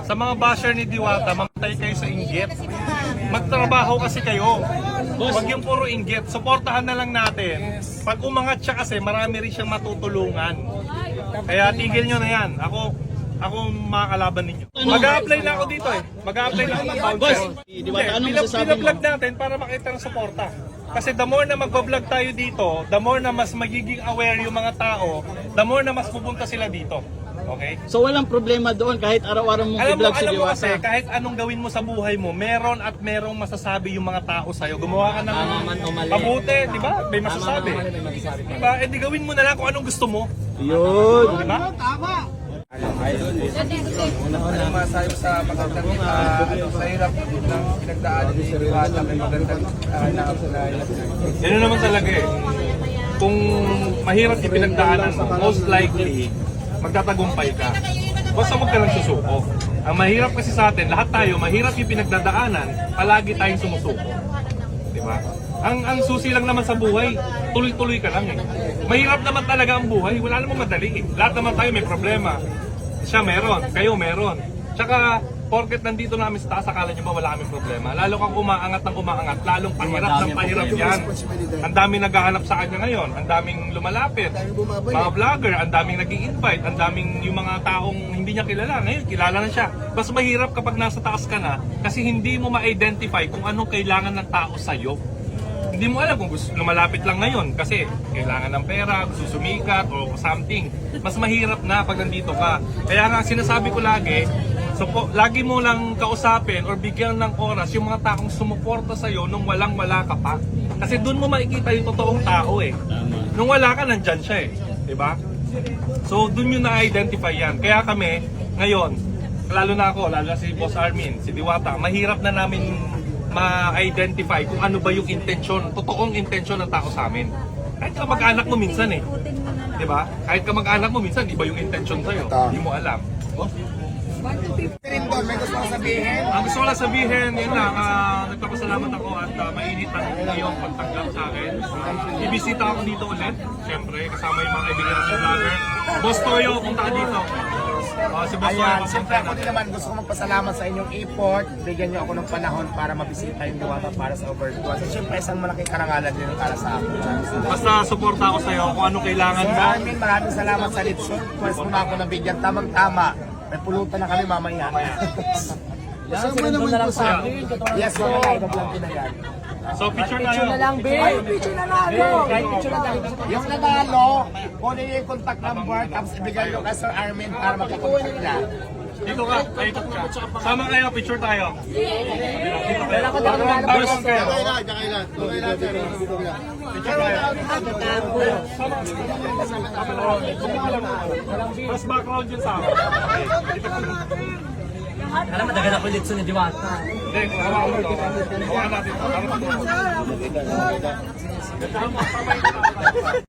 Sa mga basher ni Diwata, mamatay kayo sa inggit. Magtrabaho kasi kayo. Huwag yung puro inggit. Suportahan na lang natin. Pag umangat siya kasi, marami rin siyang matutulungan. Kaya tigil nyo na yan. Ako makakalaban ninyo. Mag-a-apply na ako dito eh. Mag-a-apply na ako ng voucher. Diwata, anong masasabi mo? Pina-vlog natin para makita ng suporta. Kasi the more na mag-vlog tayo dito, the more na mas magiging aware yung mga tao, the more na mas pupunta sila dito. Okay? So walang problema doon kahit araw-araw mong i-vlog si Alam mo kasi, Diwata. kahit anong gawin mo sa buhay mo, meron at merong masasabi yung mga tao sa'yo. Gumawa ka ng mabuti, di ba? May masasabi. Di ba? Eh di gawin mo na lang kung anong gusto mo. Yun. Di ba? Ano masasabi sa magandang sa hirap ng pinagdaanan ni Diwata, may magandang Yan naman talaga eh. Kung mahirap yung pinagdaanan mo, most likely, magtatagumpay ka. Basta huwag ka lang susuko. Ang mahirap kasi sa atin, lahat tayo, mahirap yung pinagdadaanan, palagi tayong sumusuko. Di ba? Ang susi lang naman sa buhay, tuloy-tuloy ka lang eh. Mahirap naman talaga ang buhay, wala namang madali eh. Lahat naman tayo may problema. Siya meron, kayo meron. Tsaka, porket nandito namin sa taas, akala nyo ba wala kaming problema? Lalo kang umaangat ng umaangat, lalong pahirap ng pahirap yan. Ang daming naghahanap sa kanya ngayon, ang daming lumalapit. Mga vlogger, ang daming nag-i-invite, ang daming yung mga taong hindi niya kilala. Ngayon, kilala na siya. Mas mahirap kapag nasa taas ka na, kasi hindi mo ma-identify kung anong kailangan ng tao sa'yo. Hindi mo alam kung gusto lumalapit lang ngayon kasi kailangan ng pera, gusto sumikat o something. Mas mahirap na pag nandito ka. Kaya nga sinasabi ko lagi, lagi mo lang kausapin or bigyan ng oras yung mga taong sumuporta sa'yo nung walang-wala ka pa. Kasi doon mo makikita yung totoong tao eh. Nung wala ka, nandyan siya eh. Diba? So doon yun na-identify yan. Kaya kami, ngayon, lalo na ako, lalo na si Boss Armin, si Diwata, mahirap na namin ma-identify kung ano ba yung intensyon, totoong intensyon ng tao sa amin. Kahit ka mag-anak mo minsan eh. Di ba? Kahit ka mag-anak mo minsan, iba yung intensyon sa'yo. Hindi mo alam. May gusto kong sabihin? Ang gusto ko lang sabihin, yun lang, nagpapasalamat ako at mainit ang iyong pagtanggap sa akin. Ibisita ako dito ulit, syempre, kasama yung mga kaibigan ng vlogger. Boss Toyo, punta ka dito. Si Boss Toyo, Ayan, punta siyempre ka ako din naman gusto kong magpasalamat sa inyong effort. Bigyan niyo ako ng panahon para mabisita yung Diwata para sa Overtua. So siyempre isang malaking karangalan din para sa akin. Basta suporta ako sa'yo kung anong kailangan Sir mo. Armin, maraming salamat sa litson. Pwes mo na ako nabigyan tamang-tama. May pulutan na kami mamaya. Kasama naman po sa Yes po, iba-vlog din agad. So picture tayo. Picture na lang, yung nanalo, kunin niyo yung contact number, tapos ibigay nyo kay Sir Armin para magkakontact na. Dito ka, ikot ka. Sama kayo, picture tayo. Kailan ko daw Tapos kayo. Kakailan. Picture tayo. Mas background yun sa akin. Alam mo, dagan ako litso ni Diwata. Hindi, hawakan mo ito. Hawakan natin. Para